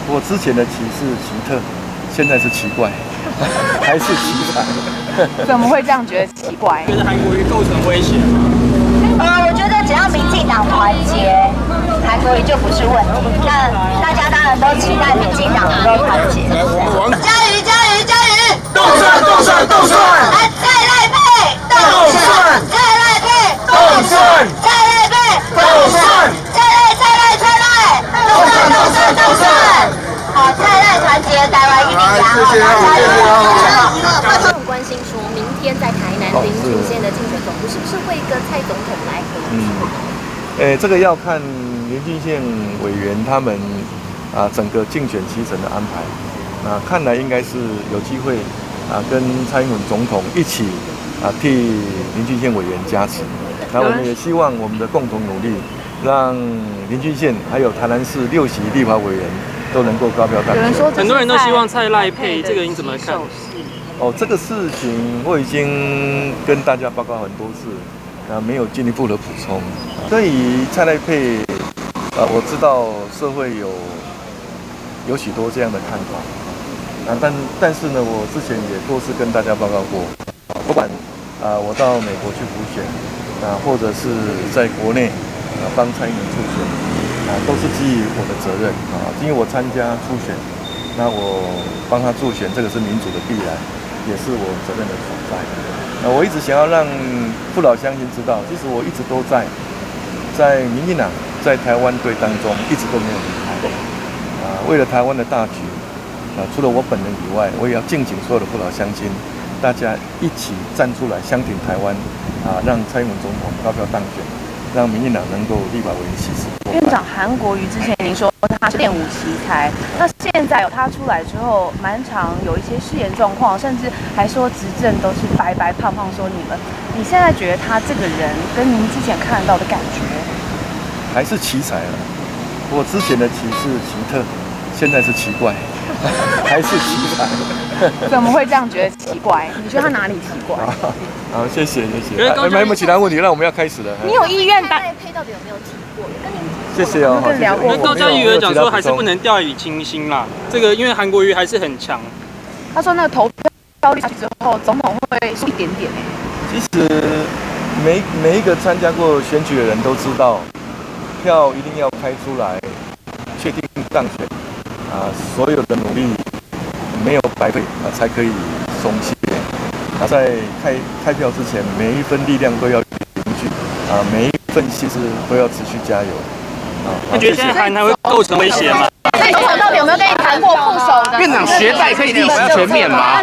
我之前的奇是奇特，现在是奇怪，还是奇才？怎么会这样觉得奇怪？觉得韩国瑜构成威胁吗？我觉得只要民进党团结，韩国瑜就不是问题。那大家当然都期待民进党能够团结。加油加油加油！动算动算动算！再来配！动算！再来配！动算！再来配！动算！再来！动算动算动算！好，再来团结台湾一定强！谢谢谢谢。他们关心说，明天在台南林俊宪的竞选总部是不是会跟蔡总统来合作？这个要看林俊宪委员他们整个竞选期程的安排。看来应该是有机会跟蔡英文总统一起替林俊宪委员加持。那我们也希望我们的共同努力，让林俊宪还有台南市6席立法委员都能够高票当选。很多人都希望蔡赖配，这个你怎么看？这个事情我已经跟大家报告很多次，没有进一步的补充。对于蔡赖配，我知道社会有许多这样的看法，但是呢，我之前也多次跟大家报告过，不管我到美国去补选，或者是在国内帮蔡英文助选，都是基于我的责任因为我参加初选，那我帮他助选，这个是民主的必然，也是我责任的所在。我一直想要让父老乡亲知道，其实我一直都在民进党在台湾队当中一直都没有离开。为了台湾的大局，除了我本人以外，我也要敬请所有的父老乡亲，大家一起站出来相挺台湾，让蔡英文总统高票当选，让民进党能够立法委员席次。院长韩国瑜之前您说他是练武奇才，那现在有他出来之后，蛮常有一些失言状况，甚至还说执政都是白白胖胖，说你现在觉得他这个人跟您之前看到的感觉，还是奇才了。我之前的奇是奇特，现在是奇怪，还是奇才。怎么会这样觉得奇怪？你觉得他哪里奇怪？好，谢谢。没有其他问题，那我们要开始了。你有意愿当？配到底有没有提过？谢谢哦。跟聊过。高嘉瑜有讲说还是不能掉以轻心啦。这个因为韩国瑜还是很强。他说那个投票率下去之后，总统会输一点点。其实每一个参加过选举的人都知道，票一定要开出来，确定当选所有的努力没有白费才可以松懈。在开票之前，每一分力量都要凝聚每一份心思都要持续加油你觉得现在韩会构成威胁吗？所以总统到底有没有跟你谈过副手的？院长学贷可以利息全免吗？